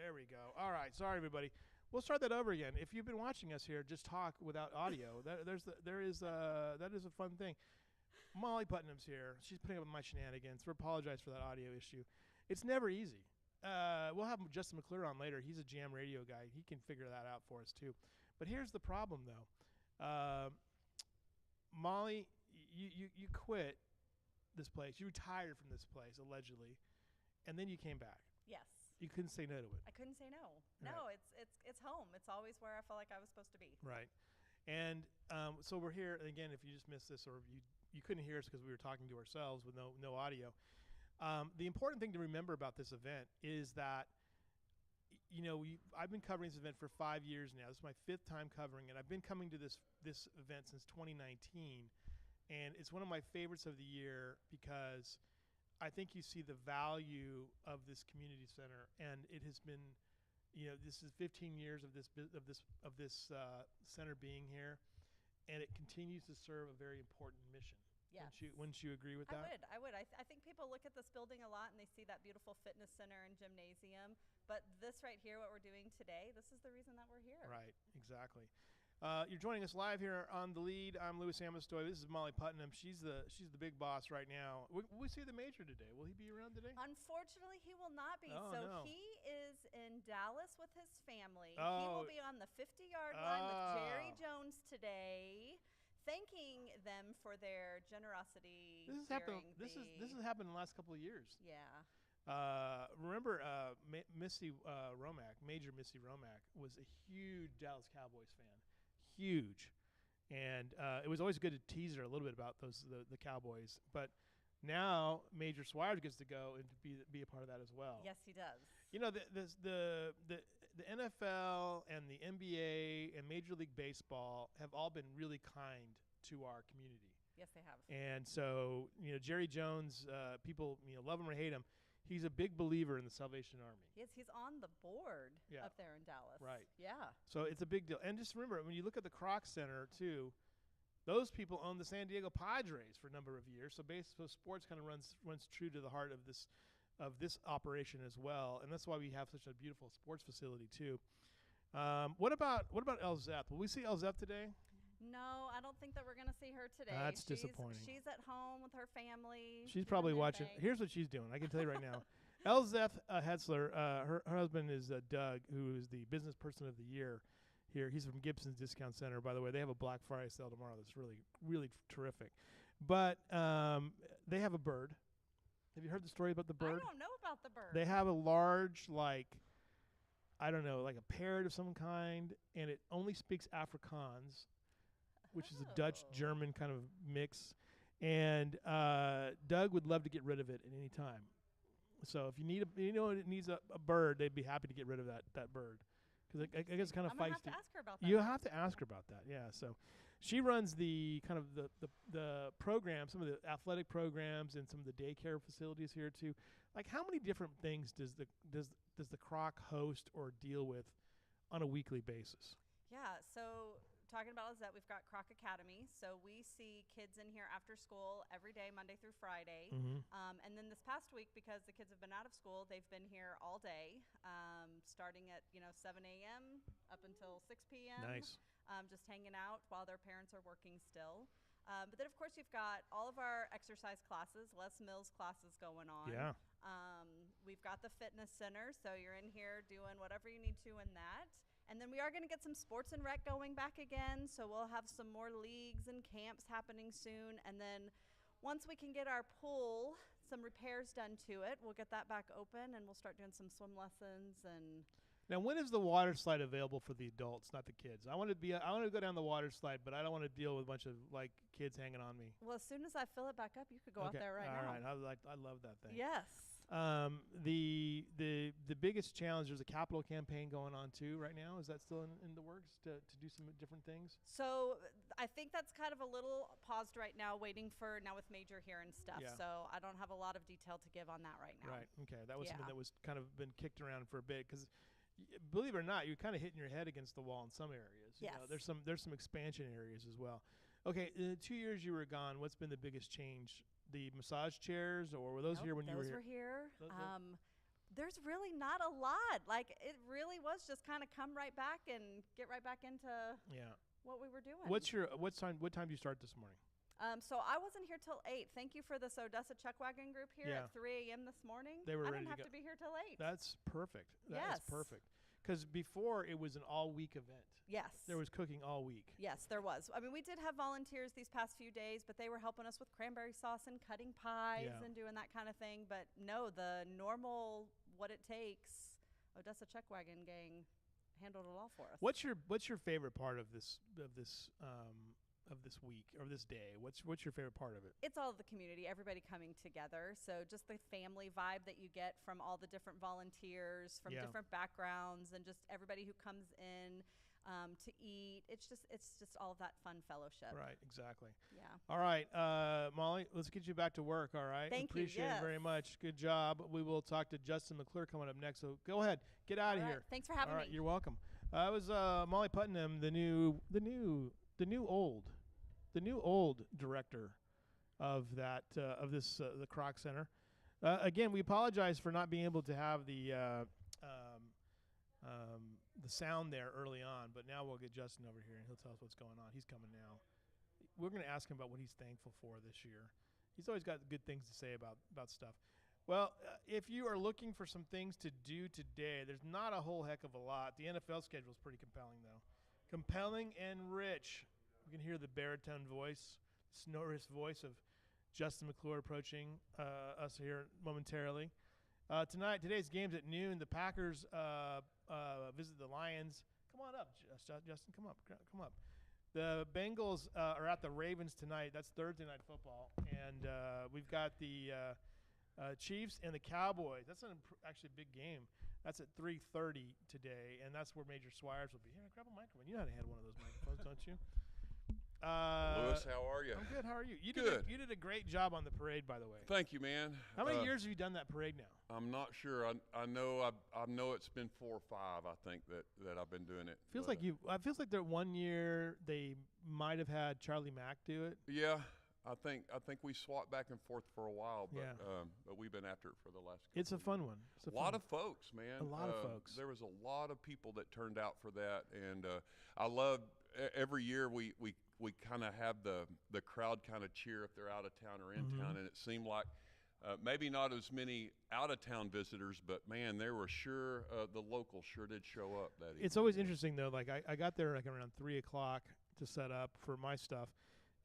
There we go. All right. Sorry, everybody. We'll start that over again. If you've been watching us here, just talk without audio. That is a fun thing. Molly Putnam's here. She's putting up with my shenanigans. We apologize for that audio issue. It's never easy. We'll have Justin McClure on later. He's a jam radio guy. He can figure that out for us too. But here's the problem, though. Molly, you quit this place. You retired from this place allegedly, and then you came back. Yes. You couldn't say no to it. I couldn't say no. Right. No, it's home. It's always where I felt like I was supposed to be. Right. And so we're here. And again, if you just missed this or you couldn't hear us because we were talking to ourselves with no audio, the important thing to remember about this event is that, I've been covering this event for 5 years now. This is my 5th time covering it. I've been coming to this event since 2019. And it's one of my favorites of the year because I think you see the value of this community center, and it has been, this is 15 years of this center being here, and it continues to serve a very important mission. Yes. Wouldn't you agree with that? I would. I think people look at this building a lot and they see that beautiful fitness center and gymnasium, but this right here, what we're doing today, this is the reason that we're here. Right. Exactly. You're joining us live here on The Lead. I'm Louis Amestoy. This is Molly Putnam. She's the big boss right now. Will we see the Major today? Will he be around today? Unfortunately, he will not be. Oh, so no. he is in Dallas with his family. Oh. He will be on the 50-yard line with Jerry Jones today, thanking them for their generosity. This has happened. This has happened in the last couple of years. Yeah. Remember, Major Missy Romack was a huge Dallas Cowboys fan. Huge. And it was always good to tease her a little bit about the Cowboys. But now Major Swires gets to go and to be a part of that as well. Yes, he does. The NFL and the NBA and Major League Baseball have all been really kind to our community. Yes, they have. And so, Jerry Jones, people love him or hate him. He's a big believer in the Salvation Army. Yes, he's on the board up there in Dallas. Right. Yeah. So it's a big deal. And just remember, when you look at the Kroc Center, too, those people own the San Diego Padres for a number of years. So sports kind of runs true to the heart of this operation as well. And that's why we have such a beautiful sports facility, too. What about Elzeth? Will we see Elzeth today? No, I don't think that we're going to see her today. That's disappointing. She's at home with her family. She's probably watching. Here's what she's doing. I can tell you right now. Elzeth Hetzler, her husband is Doug, who is the business person of the year here. He's from Gibson's Discount Center. By the way, they have a Black Friday sale tomorrow that's really, really terrific. But they have a bird. Have you heard the story about the bird? I don't know about the bird. They have a large, like a parrot of some kind, and it only speaks Afrikaans, which is a Dutch-German kind of mix. And Doug would love to get rid of it at any time. So if you need it needs a bird, they'd be happy to get rid of that bird. Because I guess it's kind of feisty. I'm going to have to ask her about that. You have to ask her about that, yeah. So she runs the kind of the program, some of the athletic programs and some of the daycare facilities here too. Like, how many different things does the Kroc host or deal with on a weekly basis? Yeah, so talking about is that we've got Kroc Academy. So we see kids in here after school every day, Monday through Friday. Mm-hmm. And then this past week, because the kids have been out of school, they've been here all day, starting at 7 a.m. up until 6 p.m. Nice. Just hanging out while their parents are working still. But then, of course, you've got all of our exercise classes, Les Mills classes going on. Yeah. We've got the fitness center, so you're in here doing whatever you need to in that. And then we are going to get some sports and rec going back again, so we'll have some more leagues and camps happening soon. And then once we can get our pool, some repairs done to it, we'll get that back open, and we'll start doing some swim lessons. And now, when is the water slide available for the adults, not the kids? I want to go down the water slide, but I don't want to deal with a bunch of kids hanging on me. Well, as soon as I fill it back up, you could go out there now. All right. I love that thing. Yes. The biggest challenge, there's a capital campaign going on too right now. Is that still in the works to do some different things? So I think that's kind of a little paused right now, waiting for now with Major here and stuff. Yeah. So I don't have a lot of detail to give on that right now. Right. Okay. That was something that was kind of been kicked around for a bit because, believe it or not, you're kind of hitting your head against the wall in some areas. Yes. There's some expansion areas as well. Okay. In the 2 years you were gone, what's been the biggest change? The massage chairs, or were those here when you were here? Those were here. There's really not a lot. Like, it really was just kind of come right back and get right back into what we were doing. What time do you start this morning? So I wasn't here till 8. Thank you for this Odessa Chuck Wagon group here at 3 a.m. this morning. They were I ready didn't to have to be here till 8. That's perfect. Yes. That's perfect. Because before it was an all-week event. Yes. There was cooking all week. Yes, there was. I mean, we did have volunteers these past few days, but they were helping us with cranberry sauce and cutting pies and doing that kind of thing. But no, the normal, what it takes, Odessa Chuck Wagon gang handled it all for us. What's your favorite part of this week or this day? What's your favorite part of it? It's all of the community, everybody coming together. So just the family vibe that you get from all the different volunteers from different backgrounds, and just everybody who comes in to eat. It's just all of that fun fellowship. Right, exactly. Yeah. All right, Molly, let's get you back to work. All right. Thank you. Appreciate it very much. Good job. We will talk to Justin McClure coming up next. So go ahead, get out of here. Thanks for having me. You're welcome. It was Molly Putnam, the new old director of the Kroc Center. Again, we apologize for not being able to have the sound there early on, but now we'll get Justin over here and he'll tell us what's going on. He's coming now. We're going to ask him about what he's thankful for this year. He's always got good things to say about stuff. Well, if you are looking for some things to do today, there's not a whole heck of a lot. The NFL schedule is pretty compelling, though. Compelling and rich. You can hear the baritone voice, sonorous voice of Justin McClure approaching us here momentarily. Today's game's at noon. The Packers visit the Lions. Come on up, Justin. Come up. The Bengals are at the Ravens tonight. That's Thursday night football, and we've got the Chiefs and the Cowboys. That's actually a big game. That's at 3:30 today, and that's where Major Swires will be. Here, grab a microphone. You know how to handle one of those microphones, don't you? Lewis, how are you? I'm good. How are you? You Good. You did a great job on the parade, by the way. Thank you, man. How many years have you done that parade now? I'm not sure. I know it's been 4 or 5. I think that I've been doing it. Feels like feels like that 1 year they might have had Charlie Mack do it. Yeah, I think we swapped back and forth for a while, but we've been after it for the last. It's a fun one. A lot of folks, man. A lot of folks. There was a lot of people that turned out for that, and I love every year we kind of have the crowd kind of cheer if they're out of town or in town, and it seemed like maybe not as many out-of-town visitors, but man, there were sure the locals sure did show up that evening. It's always interesting though. Like I got there like around 3 o'clock to set up for my stuff,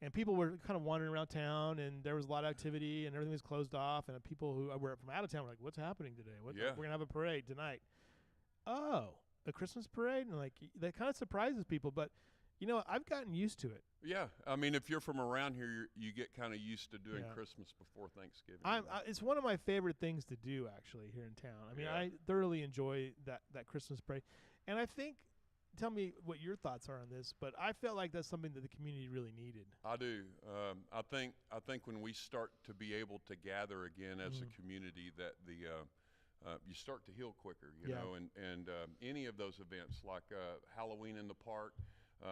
and people were kind of wandering around town, and there was a lot of activity, and everything was closed off, and people who were from out of town were like, "What's happening today? We're gonna have a parade tonight." Oh, a Christmas parade, and like that kind of surprises people, but. You know, I've gotten used to it. Yeah, I mean, if you're from around here, you get kind of used to doing Christmas before Thanksgiving. It's one of my favorite things to do, actually, here in town. I mean, I thoroughly enjoy that Christmas parade. And I think, tell me what your thoughts are on this, but I felt like that's something that the community really needed. I do. I think when we start to be able to gather again as a community, that you start to heal quicker, you know, and any of those events like Halloween in the park.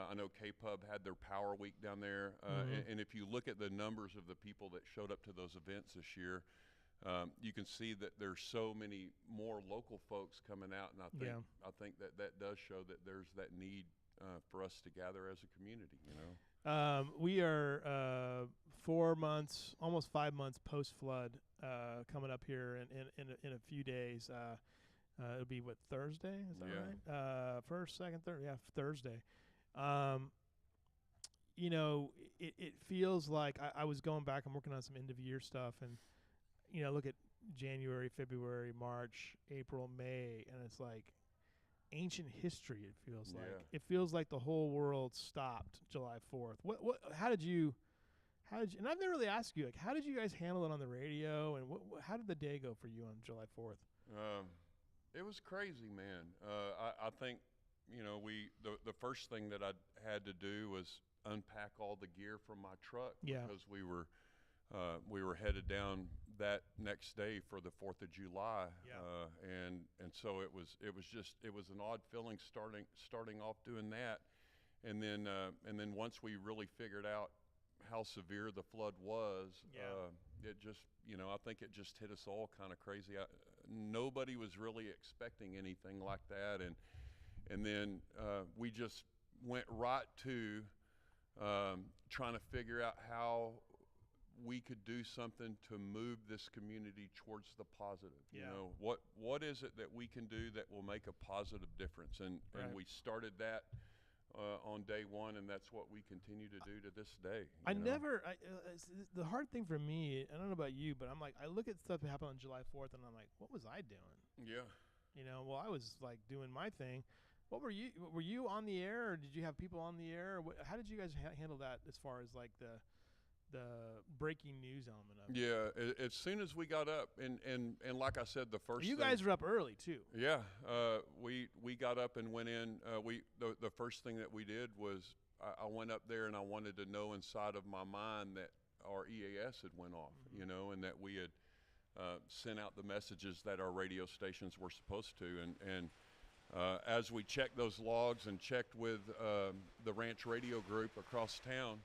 I know K-Pub had their Power Week down there, and if you look at the numbers of the people that showed up to those events this year, you can see that there's so many more local folks coming out, and I think that does show that there's that need for us to gather as a community. You know, we are 4 months, almost 5 months post flood, coming up here in a few days. It'll be Thursday? Is that right? First, second, third, Thursday. You know, it feels like I was going back and working on some end of year stuff, and you know, look at January, February, March, April, May, and it's like ancient history. It feels like it feels like the whole world stopped July 4th. How did you? And I've never really asked you, like, how did you guys handle it on the radio, and how did the day go for you on July 4th? It was crazy, man. I think. You know, the first thing that I had to do was unpack all the gear from my truck because we were headed down that next day for the 4th of July, and so it was an odd feeling starting off doing that, and then once we really figured out how severe the flood was, it just, I think it just hit us all kind of crazy. Nobody was really expecting anything like that, and then we just went right to trying to figure out how we could do something to move this community towards the positive. Yeah. What is it that we can do that will make a positive difference? And we started that on day one, and that's what we continue to do to this day. The hard thing for me, I don't know about you, but I'm like, I look at stuff that happened on July 4th, and I'm like, what was I doing? Yeah. Well, I was like doing my thing. What were you on the air, or did you have people on the air? How did you guys handle that as far as like the breaking news element of it? Yeah, as soon as we got up, and like I said, the first you thing, guys were up early too. Yeah, we got up and went in. The first thing that we did was I went up there and I wanted to know inside of my mind that our EAS had went off, and that we had sent out the messages that our radio stations were supposed to, and as we checked those logs and checked with the Ranch Radio Group across town.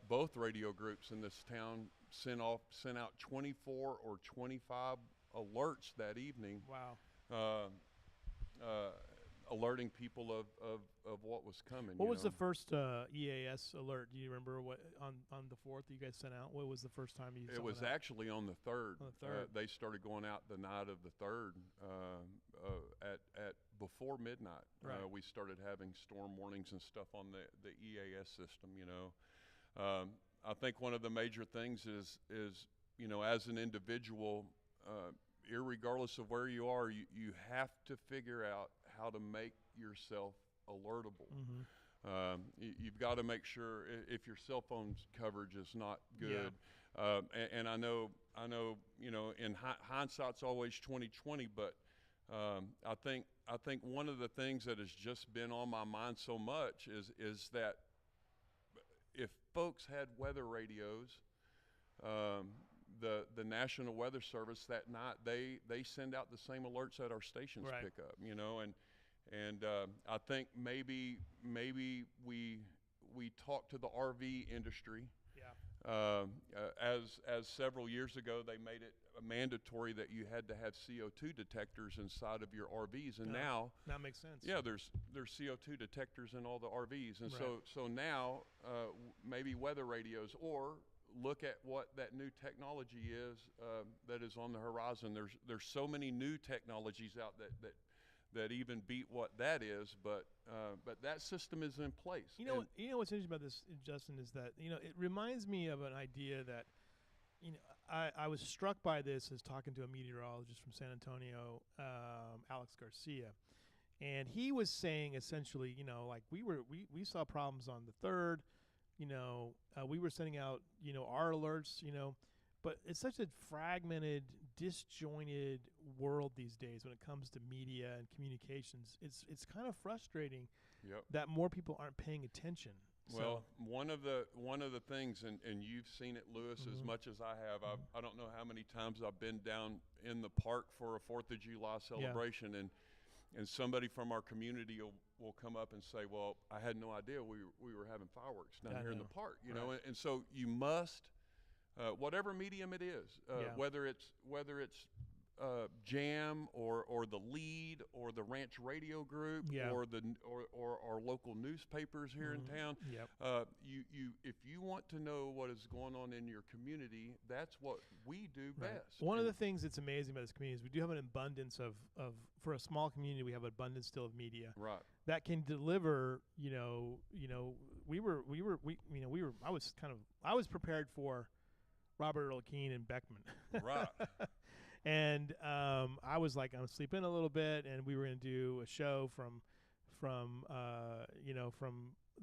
Both radio groups in this town sent out 24 or 25 alerts that evening. Wow. Alerting people of what was coming. What was the first EAS alert? Do you remember what on the 4th you guys sent out? What was the first time you? It was actually on the 3rd. On the 3rd. They started going out the night of the 3rd at before midnight. Right. We started having storm warnings and stuff on the EAS system. I think one of the major things is as an individual, irregardless of where you are, you have to figure out how to make yourself alertable. Mm-hmm. You've got to make sure if your cell phone coverage is not good. Yeah. And I know in hindsight's always 20/20, but I think one of the things that has just been on my mind so much is that if folks had weather radios, the National Weather Service that night, they send out the same alerts that our stations right. pick up, and I think maybe we talked to the RV industry. Yeah. As several years ago they made it mandatory that you had to have CO2 detectors inside of your RVs, and now that makes sense. Yeah, there's CO2 detectors in all the RVs, and right. so now maybe weather radios, or look at what that new technology is that is on the horizon. There's so many new technologies out that even beat what that is, but that system is in place. You know what's interesting about this, Justin, is that it reminds me of an idea that I was struck by this as talking to a meteorologist from San Antonio, Alex Garcia, and he was saying essentially, like we saw problems on the 3rd, we were sending out, our alerts, but it's such a fragmented, disjointed world these days when it comes to media and communications. It's kind of frustrating that more people aren't paying attention. Well, one of the things, and you've seen it, Lewis, mm-hmm. as much as I have. I don't know how many times I've been down in the park for a 4th of July celebration, and somebody from our community will come up and say, "Well, I had no idea we were having fireworks down here in the park," right. and so you must, whatever medium it is, whether it's Jam or the Lead or the Ranch Radio Group or our local newspapers here mm-hmm. in town. Yep. If you want to know what is going on in your community, that's what we do right. best. One of the things that's amazing about this community is we do have an abundance of for a small community, we have an abundance still of media that can deliver. I was prepared for Robert Earl Keen and Beckman. Right. And I was like, I'm sleeping a little bit, and we were going to do a show from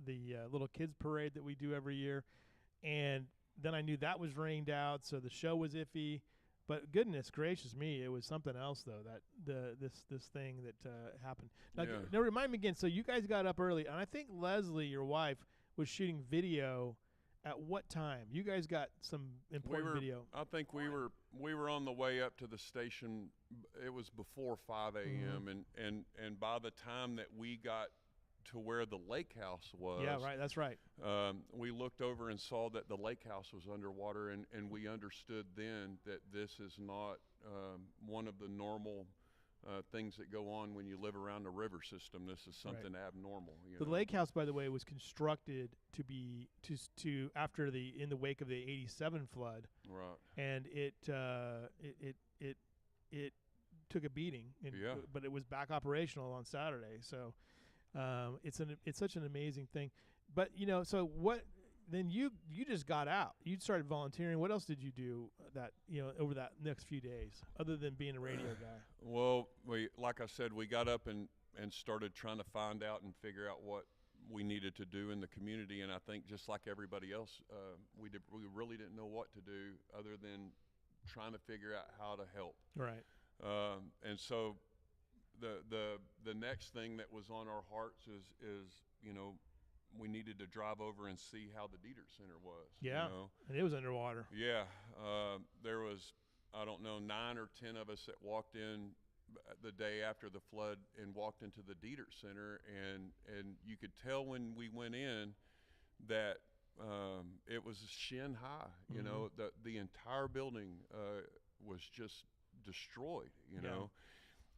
the little kids parade that we do every year, and then I knew that was rained out, so the show was iffy. But goodness gracious me, it was something else though, that this thing that happened. Now remind me again. So you guys got up early, and I think Leslie, your wife, was shooting video. At what time? You guys got some important video. I think we were on the way up to the station. It was before 5 a.m. Mm-hmm. and by the time that we got to where the lake house was. Yeah, right. That's right. We looked over and saw that the lake house was underwater, and we understood then that this is not one of the normal things that go on when you live around a river system. This is something abnormal. The lake house, by the way, was constructed to be to after in the wake of the '87 flood. Right. And it took a beating. But it was back operational on Saturday. So it's such an amazing thing. But so what? Then you just got out. You started volunteering. What else did you do over that next few days, other than being a radio guy? Well, like I said, we got up and started trying to find out and figure out what we needed to do in the community. And I think just like everybody else, we really didn't know what to do other than trying to figure out how to help. Right. And so the next thing that was on our hearts is we needed to drive over and see how the Dieter Center was. Yeah, and it was underwater. Yeah, there was, I don't know, 9 or 10 of us that walked in the day after the flood and walked into the Dieter Center, and you could tell when we went in that it was shin high. Mm-hmm. The entire building was just destroyed.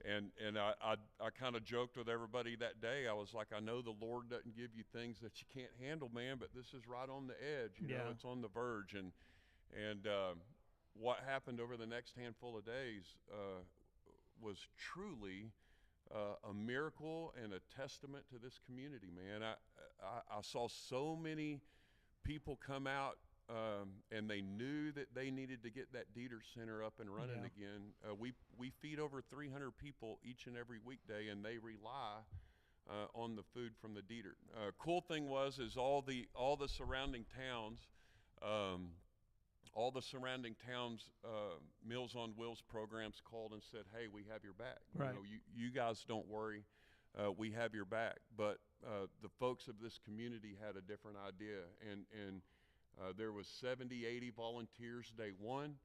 And I kind of joked with everybody that day. I was like, I know the Lord doesn't give you things that you can't handle, man, but this is right on the edge. It's on the verge. And what happened over the next handful of days was truly a miracle and a testament to this community, man. I saw so many people come out. And they knew that they needed to get that Dieter Center up and running again. We feed over 300 people each and every weekday, and they rely on the food from the Dieter. Cool thing is all the surrounding towns, Meals on Wheels programs called and said, "Hey, we have your back. Right. You guys don't worry, we have your back." But the folks of this community had a different idea, and there was 70, 80 volunteers day one.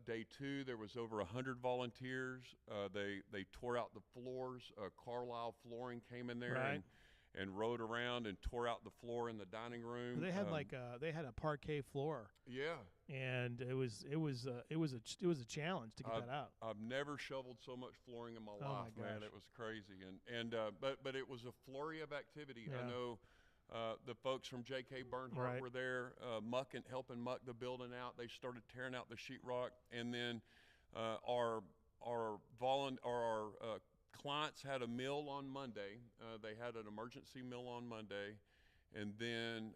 Day two, there was over 100 volunteers. They tore out the floors. Carlisle Flooring came in there and rode around and tore out the floor in the dining room. They had they had a parquet floor. Yeah. And it was a challenge to get that out. I've never shoveled so much flooring in my life, man. It was crazy. But it was a flurry of activity. Yeah. I know. The folks from J.K. Bernhardt were there, helping muck the building out. They started tearing out the sheetrock, and then our clients had a meal on Monday. They had an emergency meal on Monday, and then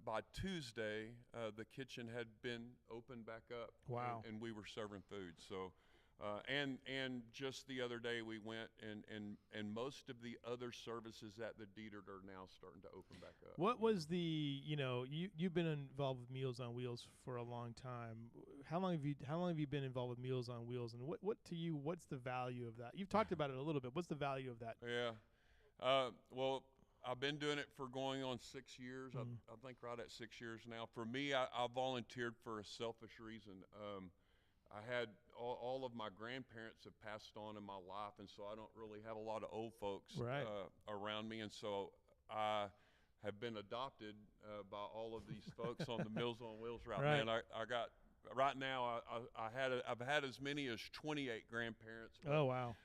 by Tuesday, the kitchen had been opened back up. Wow! And we were serving food. So. And just the other day we went and most of the other services at the Dieter are now starting to open back up. What was you've been involved with Meals on Wheels for a long time. How long have you been involved with Meals on Wheels, and what to you, what's the value of that? You've talked about it a little bit. What's the value of that? Yeah. Well, I've been doing it for going on 6 years. I think right at 6 years now. For me, I volunteered for a selfish reason. I had all of my grandparents have passed on in my life, and so I don't really have a lot of old folks around me, and so I have been adopted by all of these folks on the Meals on Wheels route. Man, I got right now. I've had as many as 28 grandparents. Oh wow!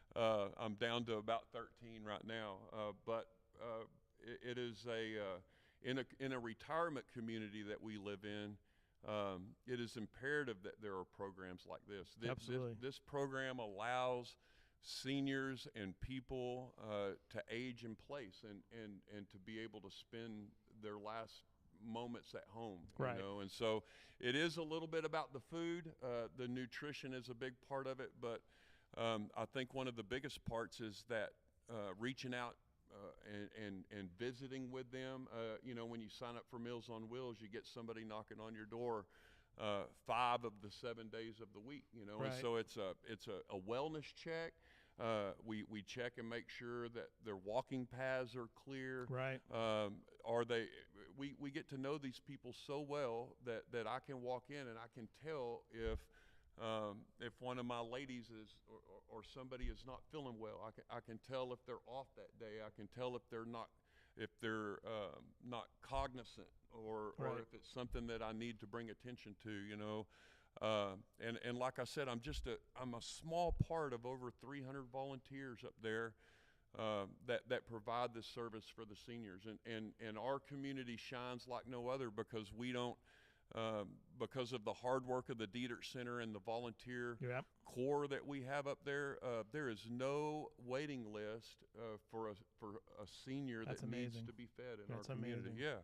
I'm down to about 13 right now, but it is in a retirement community that we live in. It is imperative that there are programs like this. Absolutely. This program allows seniors and people to age in place and to be able to spend their last moments at home. Right. And so it is a little bit about the food. The nutrition is a big part of it, but I think one of the biggest parts is that reaching out and visiting with them. When you sign up for Meals on Wheels, you get somebody knocking on your door 5 of the 7 days of the week. And so it's a wellness check. We check and make sure that their walking paths are clear. Right. We get to know these people so well that I can walk in and I can tell if If one of my ladies is or somebody is not feeling well, I can tell if they're off that day. I can tell if they're not cognizant or if it's something that I need to bring attention to, you know. And like I said, I'm a small part of over 300 volunteers up there that provide this service for the seniors, and our community shines like no other because we don't. Because of the hard work of the Dietrich Center and the volunteer core that we have up there, there is no waiting list for a senior that needs to be fed in our community. Amazing. Yeah,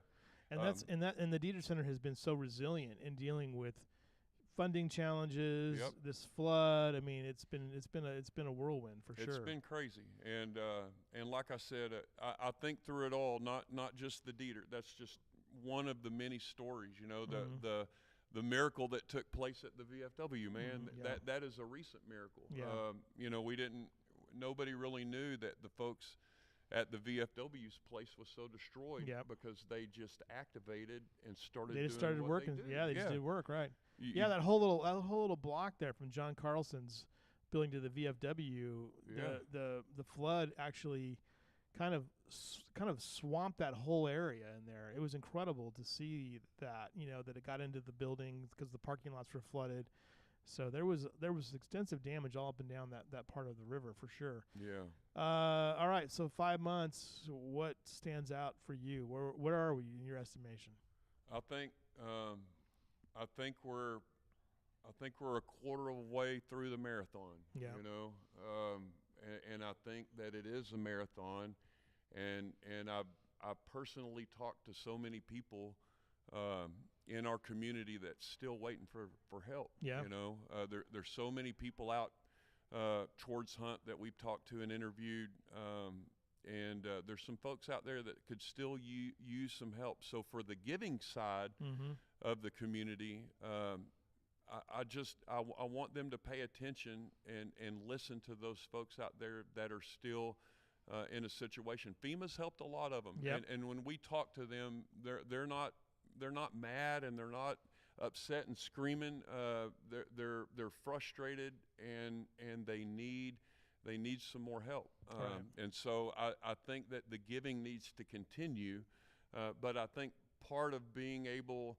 And the Dietrich Center has been so resilient in dealing with funding challenges, this flood. I mean, it's been a whirlwind for sure. It's been crazy, and like I said, I think through it all, not just the Dietrich. That's just one of the many stories, you know, the miracle that took place at the VFW, man. That is a recent miracle. You know, nobody really knew that the folks at the VFW's place was so destroyed because they just activated and started. They just started working. They they just did work, right? That whole little block there from John Carlson's building to the VFW, the flood actually kind of swamped that whole area in there. It was incredible to see that, you know, that it got into the buildings because the parking lots were flooded. So there was extensive damage all up and down that part of the river for sure. Yeah. All right. So 5 months. What stands out for you? Where are we in your estimation? I think we're a quarter of a way through the marathon. Yeah. You know, and I think that it is a marathon, and I personally talked to so many people in our community that's still waiting for help. Yeah. You know, there's so many people out towards Hunt that we've talked to and interviewed, and there's some folks out there that could still use some help. So for the giving side of the community, I want them to pay attention and listen to those folks out there that are still in a situation. FEMA's helped a lot of them, and when we talk to them, they're not mad and they're not upset and screaming. They're frustrated and they need some more help. And so I think that the giving needs to continue, but I think part of being able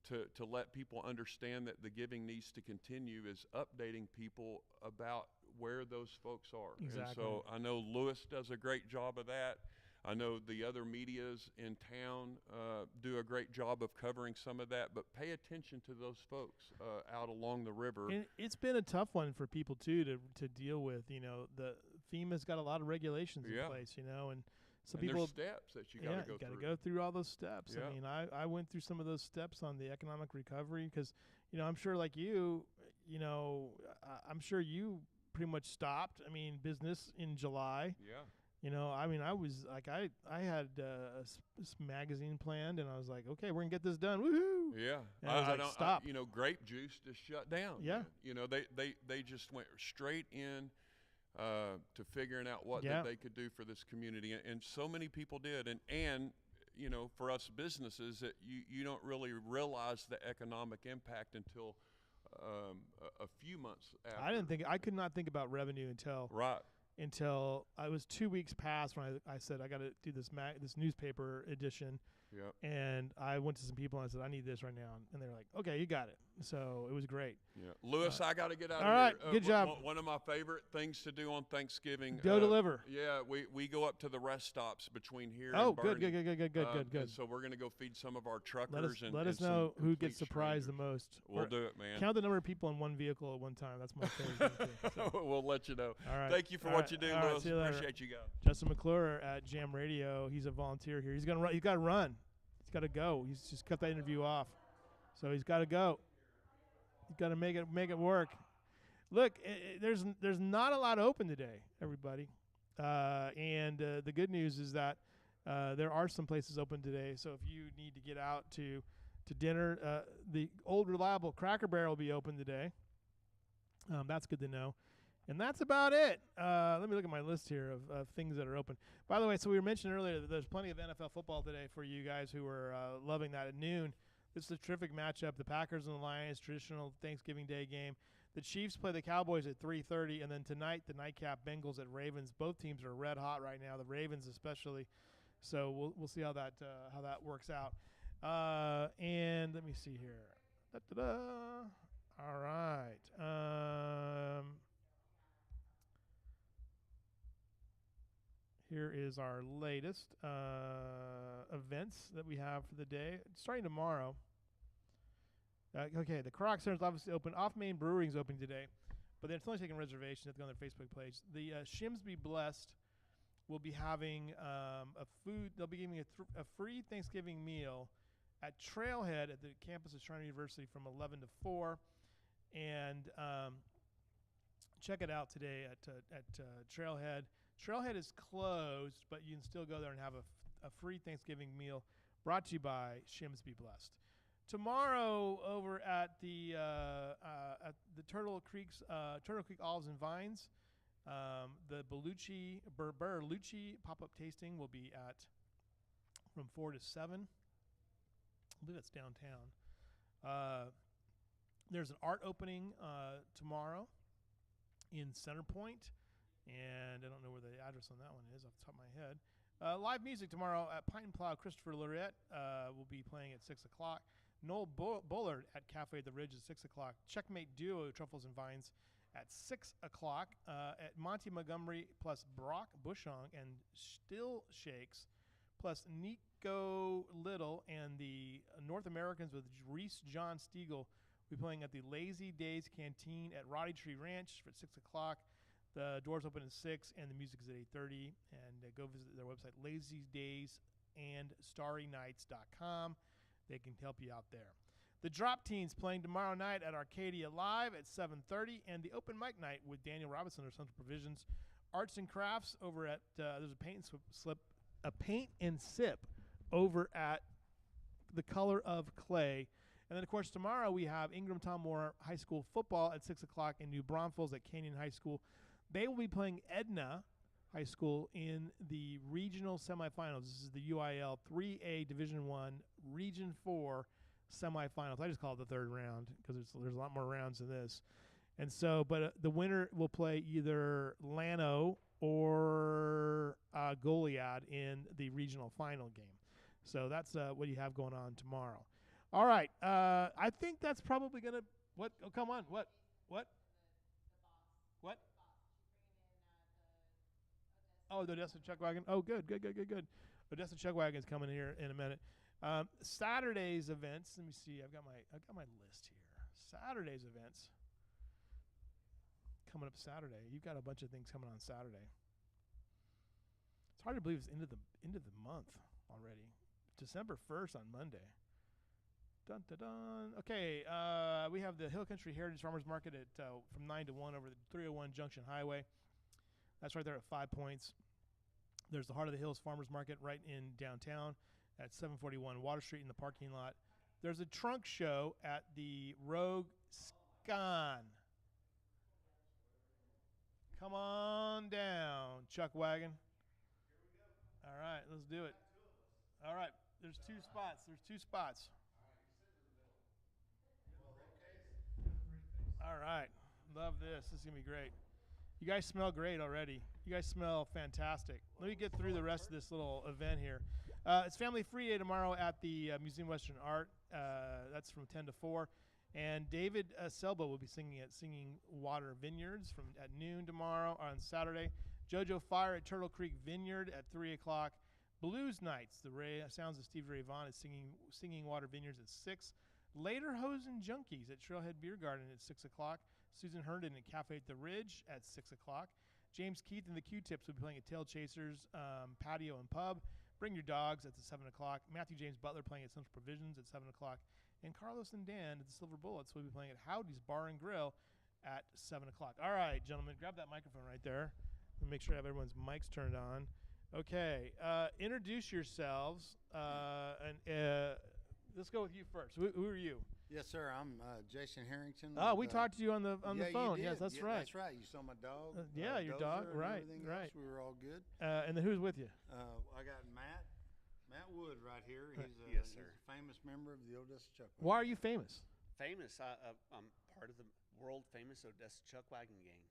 to let people understand that the giving needs to continue is updating people about where those folks are. Exactly. And so I know Lewis does a great job of that. I know the other medias in town do a great job of covering some of that, but pay attention to those folks out along the river. And it's been a tough one for people too to deal with. You know, the FEMA's got a lot of regulations in place. You know, and some people there's steps that you got to go through. You got to go through all those steps. I mean, I went through some of those steps on the economic recovery because, you know, I'm sure like you know, I'm sure you pretty much stopped. I mean, business in July. Yeah. You know, I mean, I was like, I had this magazine planned, and I was like, okay, we're gonna get this done, woohoo! Yeah, and I don't stop. You know, grape juice just shut down. Yeah, you know, they just went straight in to figuring out what that they could do for this community, and so many people did, and you know, for us businesses, that you don't really realize the economic impact until a few months after. I could not think about revenue until I was 2 weeks past when I said I got to do this newspaper edition. Yeah. And I went to some people and I said, I need this right now. And they were like, okay, you got it. So it was great. Yeah. Lewis, I got to get out of here. All right, good job. One of my favorite things to do on Thanksgiving. Go deliver. Yeah, we go up to the rest stops between here and Bernie. Good. So we're going to go feed some of our truckers. Let us know who gets surprised strangers. the most. We'll do it, man. Count the number of people in one vehicle at one time. That's my favorite thing too. So. We'll let you know. All right. Thank you for what you do, Lewis. See you later. Appreciate you guys. Justin McClure at Jam Radio. He's a volunteer here. He's got to run. He's got to go. He's just cut that interview off. So he's got to go. He's got to make it work. Look, there's not a lot open today, everybody. And the good news is that there are some places open today. So if you need to get out to dinner, the old reliable Cracker Barrel will be open today. That's good to know. And that's about it. Let me look at my list here of things that are open. By the way, so we were mentioning earlier that there's plenty of NFL football today for you guys who are loving that at noon. This is a terrific matchup. The Packers and the Lions, traditional Thanksgiving Day game. The Chiefs play the Cowboys at 3:30, and then tonight the nightcap Bengals at Ravens. Both teams are red hot right now. The Ravens especially. So we'll see how that works out. And let me see here. Da-da-da. All right. Here is our latest events that we have for the day. Starting tomorrow. Okay, the Kroc Center is obviously open. Off Main Brewing is open today, but it's only taking reservations. If you go on their Facebook page. The Shims Be Blessed will be having a food. They'll be giving a free Thanksgiving meal at Trailhead at the campus of Shriner University from 11 to 4, and check it out today at Trailhead. Trailhead is closed, but you can still go there and have a free Thanksgiving meal brought to you by Shims Be Blessed. Tomorrow over at the Turtle Creek Olives and Vines, the Berlucci pop-up tasting will be at from 4 to 7. I believe that's downtown. There's an art opening tomorrow in Center Point, and I don't know where the address on that one is off the top of my head. Live music tomorrow at Pine and Plow. Christopher Lorette will be playing at 6 o'clock. Noel Bullard at Cafe the Ridge at 6 o'clock. Checkmate Duo, Truffles and Vines at 6 o'clock. At Monty Montgomery plus Brock Bushong and Still Shakes plus Nico Little and the North Americans with Reese John Stiegel will be playing at the Lazy Days Canteen at Roddy Tree Ranch at 6 o'clock. The doors open at 6 and the music is at 8:30. And go visit their website, lazydaysandstarrynights.com. They can help you out there. The Drop Teens playing tomorrow night at Arcadia Live at 7:30, and the open mic night with Daniel Robinson of Central Provisions. Arts and Crafts over at there's a paint and sip over at the Color of Clay. And then, of course, tomorrow we have Ingram Tom Moore High School football at 6 o'clock in New Braunfels at Canyon High School. They will be playing Edna High School in the regional semifinals. This is the UIL 3A Division I Region 4 semifinals. I just call it the third round because there's a lot more rounds than this. And so, but the winner will play either Llano or Goliad in the regional final game. So that's what you have going on tomorrow. All right. I think that's probably going to – what? Oh, come on. What? What? Oh, the Odessa Chuck Wagon. Oh, good. Odessa Chuck Wagon's coming here in a minute. Saturday's events. Let me see. I've got my list here. Saturday's events coming up Saturday. You've got a bunch of things coming on Saturday. It's hard to believe it's into the month already. December 1st on Monday. Dun dun dun. Okay, we have the Hill Country Heritage Farmers Market at from 9 to 1 over the 301 Junction Highway. That's right there at 5 Points. There's the Heart of the Hills Farmers Market right in downtown at 741 Water Street in the parking lot. There's a trunk show at the Rogue Scon. Come on down, Chuck Wagon. All right, let's do it. All right, there's two spots. All right, love this. This is going to be great. You guys smell great already. You guys smell fantastic. Let me get through the rest of this little event here. It's Family Free Day tomorrow at the Museum of Western Art. That's from 10 to 4. And David Selba will be singing at Singing Water Vineyards at noon tomorrow on Saturday. JoJo Fire at Turtle Creek Vineyard at 3 o'clock. Blues Nights, the sounds of Steve Ray Vaughan is Singing Water Vineyards at 6. Later Hosen Junkies at Trailhead Beer Garden at 6 o'clock. Susan Herndon at Cafe at the Ridge at 6 o'clock. James Keith and the Q-Tips will be playing at Tail Chasers Patio and Pub. Bring your dogs at 7 o'clock. Matthew James Butler playing at Central Provisions at 7 o'clock. And Carlos and Dan at the Silver Bullets will be playing at Howdy's Bar and Grill at 7 o'clock. All right, gentlemen, grab that microphone right there. Let me make sure I have everyone's mics turned on. Okay, introduce yourselves. Let's go with you first. Who are you? Yes, sir. I'm Jason Harrington. Oh, we talked to you on the phone. Yes, that's right. That's right. You saw my dog. Your dog. Right. We were all good. And then who's with you? I got Matt Matt Wood right here. He's a, Yes, he's sir. a famous member of the Odessa Chuck Wagon. Why are you famous? Famous. I'm part of the world famous Odessa Chuck Wagon Gang.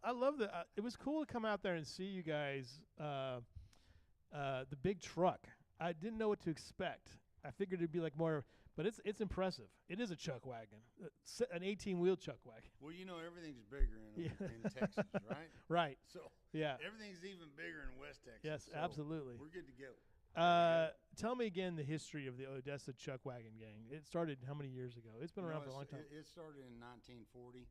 I love that. It was cool to come out there and see you guys. The big truck. I didn't know what to expect. I figured it'd be like more, but it's impressive. It is a chuck wagon, an 18-wheel chuck wagon. Well, you know, everything's bigger in Texas, right? Right. So Yeah. everything's even bigger in West Texas. Yes, so absolutely. We're good to go. Tell me again the history of the Odessa Chuck Wagon Gang. It started how many years ago? It's been You know, around for a long time. It started in 1940,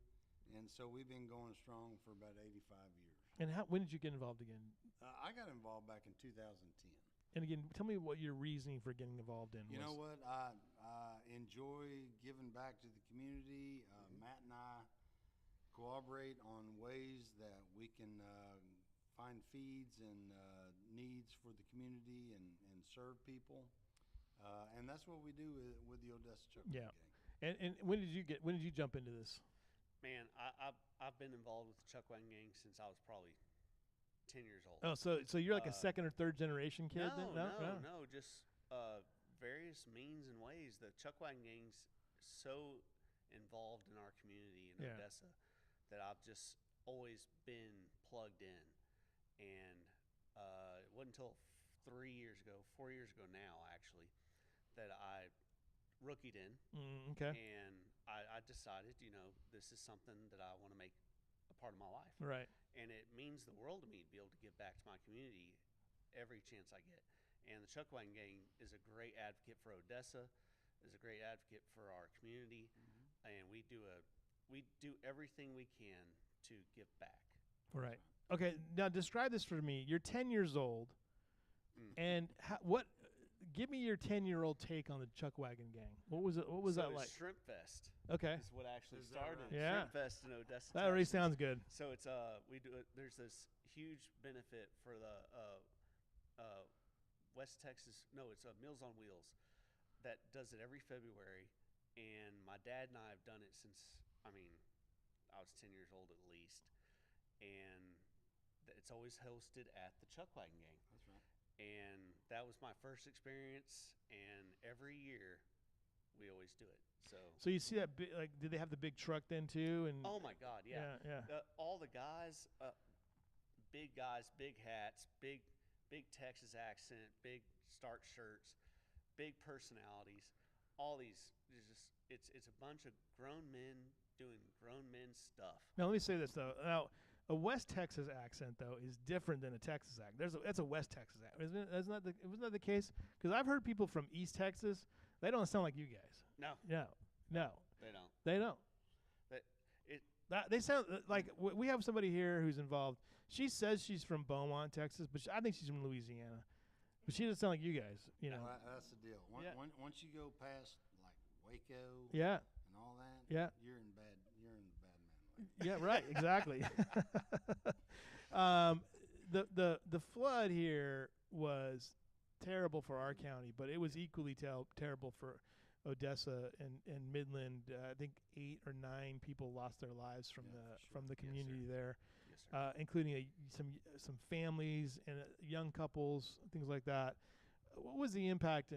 and so we've been going strong for about 85 years. And when did you get involved again? I got involved back in 2010. And again, tell me what your reasoning for getting involved in You was. know what? I enjoy giving back to the community. Matt and I cooperate on ways that we can find feeds and needs for the community and serve people. And that's what we do with the Odessa Chuck Yeah. Gang. And when did you jump into this? Man, I've been involved with the Chuck Wagon Gang since I was probably 10 years old. Oh, so you're like a second or third generation kid then? No, just various means and ways. The Chuck Wagon Gang's so involved in our community in Odessa that I've just always been plugged in. And it wasn't until 4 years ago now actually, that I rookied in. Okay. And I decided, this is something that I want to make a part of my life. Right. And it means the world to me to be able to give back to my community every chance I get. And the Chuck Wagon Gang is a great advocate for Odessa, is a great advocate for our community, and we do everything we can to give back. Right. Okay. Now describe this for me. You're 10 years old, and give me your 10-year-old take on the Chuck Wagon Gang. What was it? What was that like? Shrimp Fest. Okay. Is what actually Is that started. right? Yeah. Shrimp Fest in Odessa. That already Texas. sounds good. So it's we do it. There's this huge benefit for the West Texas. No, it's Meals on Wheels that does it every February, and my dad and I have done it since I was 10 years old at least, and it's always hosted at the Chuck Wagon Gang. That's right. And that was my first experience, and every year we always do it. So you see that did they have the big truck then too? And Oh my God, yeah. All the guys, big hats, big Texas accent, big starch shirts, big personalities. All these, it's a bunch of grown men doing grown men stuff. Now let me say this though. Now a West Texas accent though is different than a Texas accent. That's a West Texas accent, isn't it? Wasn't that the case? Because I've heard people from East Texas, they don't sound like you guys. No, They don't. They sound like we have somebody here who's involved. She says she's from Beaumont, Texas, but I think she's from Louisiana. But she doesn't sound like you guys, Well, that's the deal. Once you go past like Waco, Yeah. and all that, Yeah. you're in the bad man. Yeah, right, exactly. The flood here was terrible for our county, but it was equally terrible for Odessa and Midland. I think 8 or 9 people lost their lives from the community there, Yes, sir. including some families and young couples, things like that. What was the impact?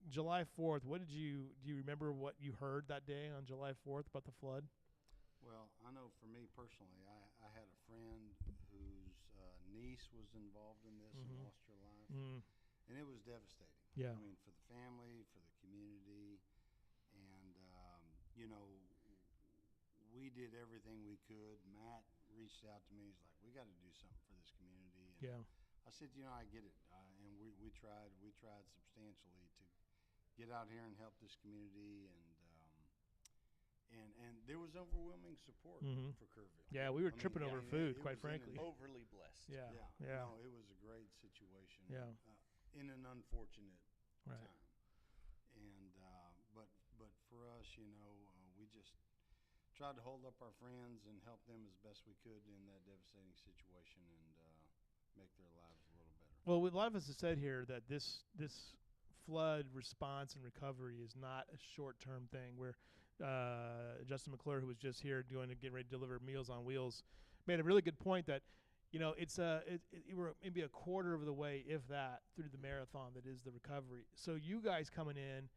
July 4th. Do you remember what you heard that day on July 4th about the flood? Well, I know for me personally, I had a friend whose niece was involved in this and lost her life, and it was devastating. Yeah. I mean, for the family, for the community, and we did everything we could. Matt reached out to me. He's like, "We got to do something for this community." And I said, "I get it," and we tried substantially to get out here and help this community, and there was overwhelming support for Kerrville. Yeah, we were tripping over food, quite frankly. Overly blessed. Yeah. No, it was a great situation. Yeah. In an unfortunate Right. time, and but for us, we just tried to hold up our friends and help them as best we could in that devastating situation, and make their lives a little better. Well, a lot of us have said here that this flood response and recovery is not a short-term thing. Where Justin McClure, who was just here get ready to deliver Meals on Wheels, made a really good point that we're maybe a quarter of the way, if that, through the marathon that is the recovery. So you guys coming in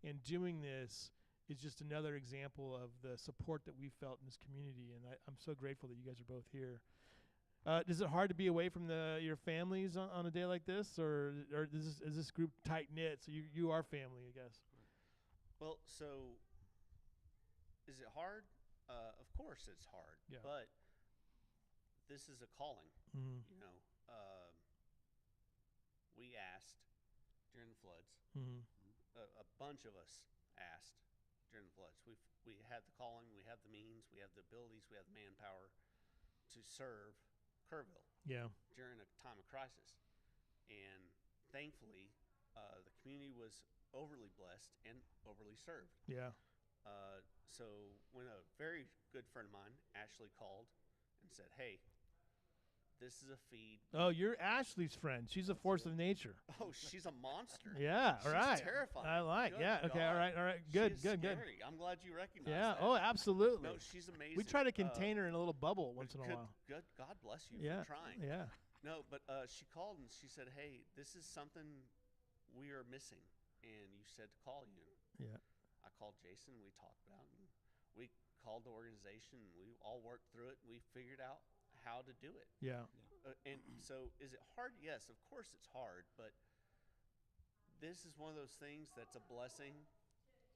and doing this is just another example of the support that we felt in this community, and I'm so grateful that you guys are both here. Is it hard to be away from your families on a day like this, or is this group tight knit? So you are family, I guess. Well, so is it hard? Of course, it's hard. Yeah. But this is a calling. Mm-hmm. We asked during the floods. Mm-hmm. A bunch of us asked during the floods. We had the calling, we have the means, we have the abilities, we have the manpower to serve Kerrville. Yeah. During a time of crisis, and thankfully, the community was overly blessed and overly served. Yeah. So when a very good friend of mine, Ashley, called and said, "Hey, this is a feed." Oh, you're Ashley's friend. She's a force of nature. Oh, she's a monster. Yeah, She's right. terrifying. I like. Good Yeah. Okay. God. All right. Good. She is Good. scary. I'm glad you recognize Yeah. that. Oh, absolutely. No, she's amazing. We try to contain her in a little bubble once in a Good- while. Good. God bless you Yeah. for trying. Yeah. No, but she called and she said, "Hey, this is something we are missing, and you said to call you." Yeah. I called Jason. We talked about it. And we called the organization. And we all worked through it. We figured out how to do it. Yeah. And so, is it hard? Yes, of course it's hard. But this is one of those things that's a blessing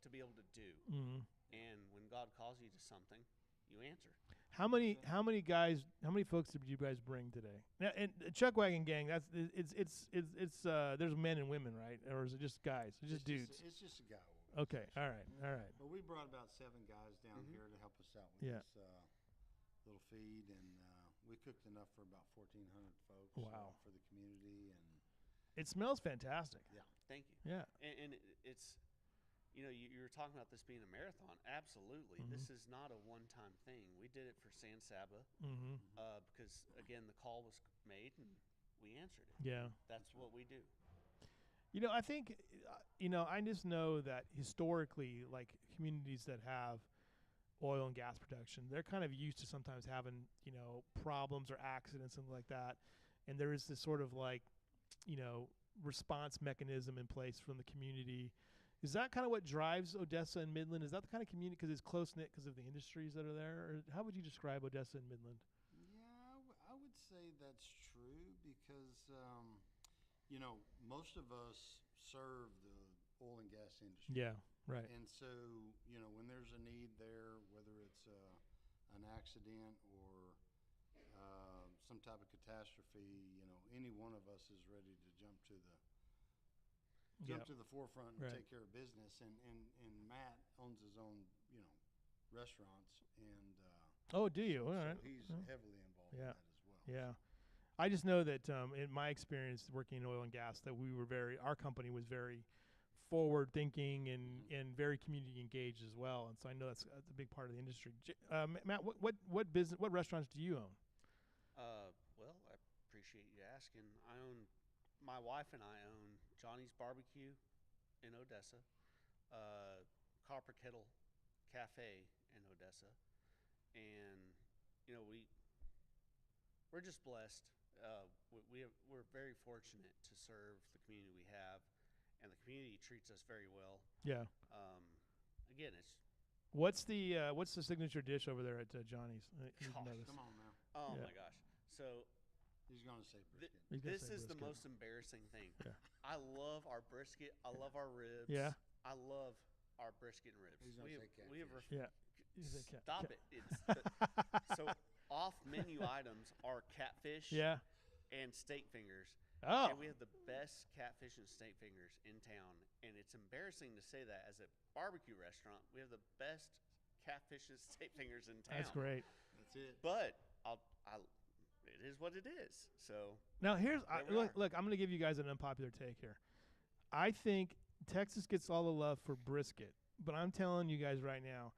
to be able to do. Mm-hmm. And when God calls you to something, you answer. How many folks did you guys bring today? Now, and the Chuck Wagon Gang, it's there's men and women, right? Or is it just guys? It's just dudes. It's just a guy. Okay. All right. But we brought about 7 guys down here to help us out with Yeah. this little feed, and we cooked enough for about 1,400 folks. Wow. For the community, and It smells fantastic. yeah. Thank you. Yeah. And it's, you were talking about this being a marathon. Absolutely. Mhm. This is not a one-time thing. We did it for San Saba Mm-hmm. because, again, the call was made and we answered it. Yeah. That's what we do. I think, I just know that historically, like communities that have oil and gas production, they're kind of used to sometimes having, problems or accidents and like that. And there is this sort of like, response mechanism in place from the community. Is that kind of what drives Odessa and Midland? Is that the kind of community, because it's close-knit because of the industries that are there? Or how would you describe Odessa and Midland? Yeah, I would say that's true because, most of us serve the oil and gas industry. Yeah, right. And so, when there's a need there, whether it's an accident or some type of catastrophe, any one of us is ready to jump to the forefront and Right. take care of business. And Matt owns his own, restaurants, and Oh, do you? All so right. he's Oh. heavily involved Yeah. in that as well. Yeah. I just know that in my experience working in oil and gas, that our company was very forward thinking and very community engaged as well. And so I know that's a big part of the industry. Matt, what restaurants do you own? Well, I appreciate you asking. My wife and I own Johnny's Barbecue in Odessa, Copper Kettle Cafe in Odessa, and we're just blessed. We're very fortunate to serve the community we have, and the community treats us very well. Yeah. Again, it's What's the signature dish over there at Johnny's? You Gosh, know this. Come on now. oh Yeah. my gosh. So He's going to say brisket. He's gonna this say is the brisket. most embarrassing thing. Yeah. I love our brisket. I love our ribs. Yeah. I love our brisket and ribs. He's gonna say we have catfish. Yeah. You say cat- stop cat- it. So off menu items are catfish Yeah. and steak fingers. Oh. And we have the best catfish and steak fingers in town. And it's embarrassing to say that as a barbecue restaurant, we have the best catfish and steak fingers in town. That's great. That's it. But it is what it is. So Now There we are. look. I'm going to give you guys an unpopular take here. I think Texas gets all the love for brisket, but I'm telling you guys right now,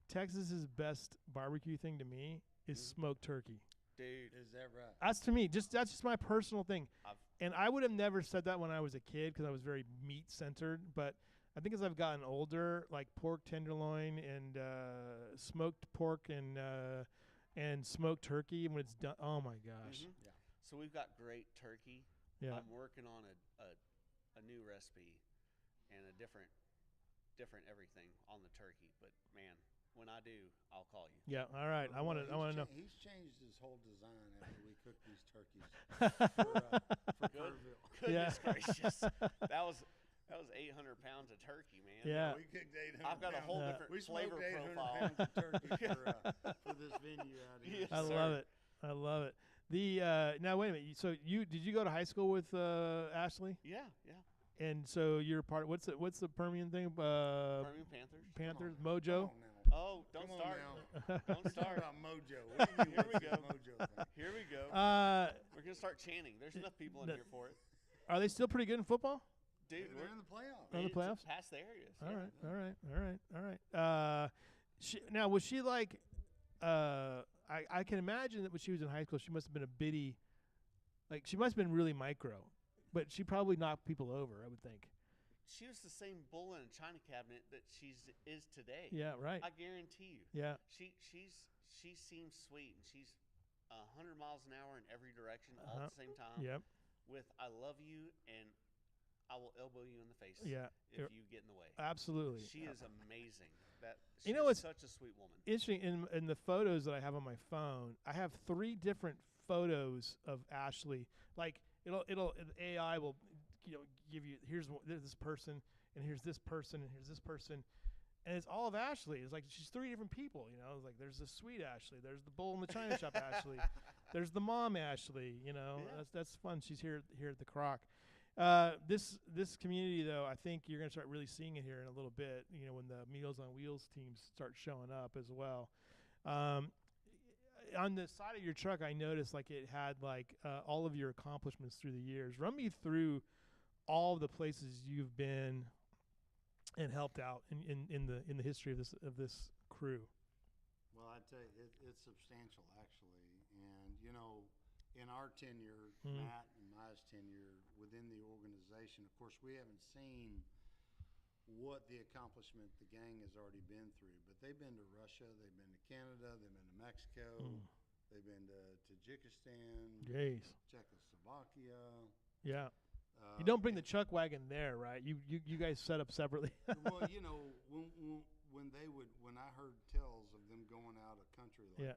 Texas's best barbecue thing to me is smoked turkey. dude, Is that right? That's to me. That's just my personal thing. I've- And I would have never said that when I was a kid because I was very meat centered. But I think as I've gotten older, like pork tenderloin and smoked pork and and smoked turkey when it's done. Oh my gosh. Mm-hmm. Yeah. So we've got great turkey. Yeah. I'm working on a new recipe and a different everything on the turkey. But man, when I do, I'll call you. Yeah. All right. I want to know. He's changed his whole design after we cooked these turkeys for Kerrville. Goodness gracious, that was 800 pounds of turkey, man. Yeah. We cooked 800 I've got a whole different we flavor smoked 800 profile. pounds of turkey for this venue out here. Yes, I sir. love it. I love it. The now wait a minute. So did you go to high school with Ashley? Yeah. And so you're part. What's the Permian thing? Permian Panthers. Panthers, Come Mojo. on now. Oh, don't Come on start. now. Don't Let's talk start. about Mojo. What do you mean, Here we what's go. this Mojo thing? Here we go. We're gonna start chanting. There's enough people in the- here for it, Are they still pretty good in football? dude. They're in the playoffs. On the it's playoffs? past the areas. All yeah. right. Now was she like? I can imagine that when she was in high school, she must have been a bitty. Like she must have been really micro, but she probably knocked people over. I would think. She was the same bull in a china cabinet that is today. Yeah. Right. I guarantee you. Yeah. She seems sweet, and she's 100 miles an hour in every direction all at the same time. Yep. With "I love you" and "I will elbow you in the face." Yeah. If you get in the way. Absolutely. She is amazing. You know, it's such a sweit woman. interesting in the photos that I have on my phone. I have 3 different photos of Ashley. Like it'll AI will give you there's this person and here's this person and here's this person, and it's all of Ashley. It's like she's 3 different people. It's like there's the sweet Ashley, there's the bull in the china shop Ashley, there's the mom Ashley. Yeah. That's fun. She's here at the Kroc. This community, though, I think you're going to start really seeing it here in a little bit, when the Meals on Wheels teams start showing up as well. On the side of your truck, I noticed like it had like all of your accomplishments through the years. Run me through all the places you've been and helped out in the history of this crew. Well, I tell you, it's substantial actually, and in our tenure, Matt and my tenure within the organization, of course, we haven't seen what the accomplishment the gang has already been through. But they've been to Russia, they've been to Canada, they've been to Mexico, they've been to Tajikistan, Jeez. Czechoslovakia. Yeah. You don't bring the chuck wagon there, right? You guys set up separately. Well, when I heard tells of them going out of country like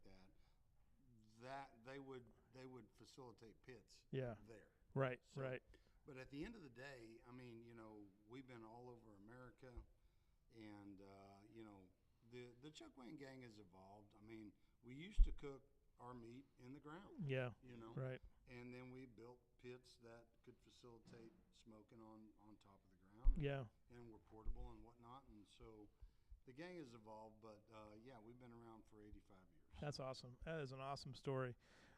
that they would facilitate pits there. Right, So, right. But at the end of the day, I mean, we've been all over America, and the chuck wagon gang has evolved. I mean, we used to cook our meat in the ground. Yeah. Right. And then we built pits that could facilitate smoking on top of the ground. Yeah. And were portable and whatnot. And so the gang has evolved, but we've been around for 85 years. That's awesome. That is an awesome story.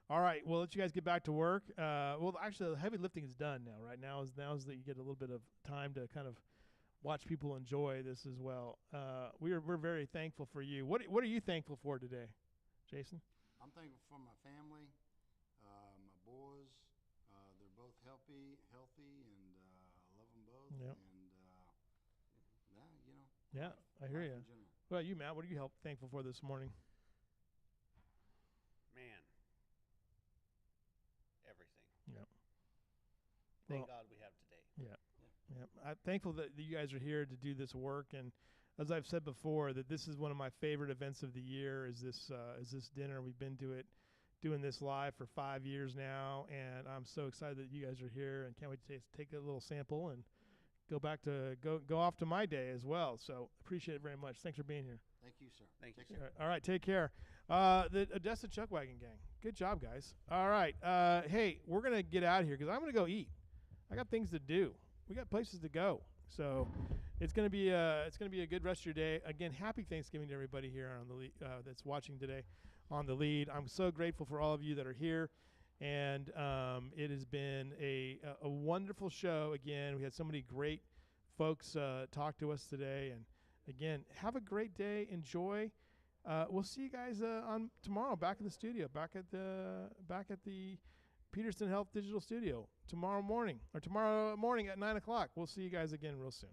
All right, we'll let you guys get back to work. Well, actually, the heavy lifting is done now. Right now is that you get a little bit of time to kind of watch people enjoy this as well. We're very thankful for you. What are you thankful for today, Jason? I'm thankful for my family, my boys. They're both healthy, and I love them both. Yep. And Yeah, I hear you. in general. What about you, Matt? What are you thankful for this morning? Man, everything. Yep. Thank Well, God we have today. Yeah, I'm thankful that you guys are here to do this work, and as I've said before, that this is one of my favorite events of the year. Is this dinner? We've been doing this live for 5 years now, and I'm so excited that you guys are here, and can't wait to take a little sample and go off to my day as well. So appreciate it very much. Thanks for being here. Thank you, sir. Thank you, Take sir. care. All right, take care. The Odessa Chuck Wagon Gang. Good job, guys. All right. Hey, we're gonna get out of here because I'm gonna go eat. I got things to do. We got places to go. So it's gonna be a good rest of your day. Again, happy Thanksgiving to everybody here on the that's watching today on the lead. I'm so grateful for all of you that are here, and it has been a wonderful show. Again, we had so many great folks talk to us today, and again, have a great day. Enjoy. We'll see you guys on tomorrow back in the studio, back at the Peterson Health Digital Studio tomorrow morning at 9 o'clock. We'll see you guys again real soon.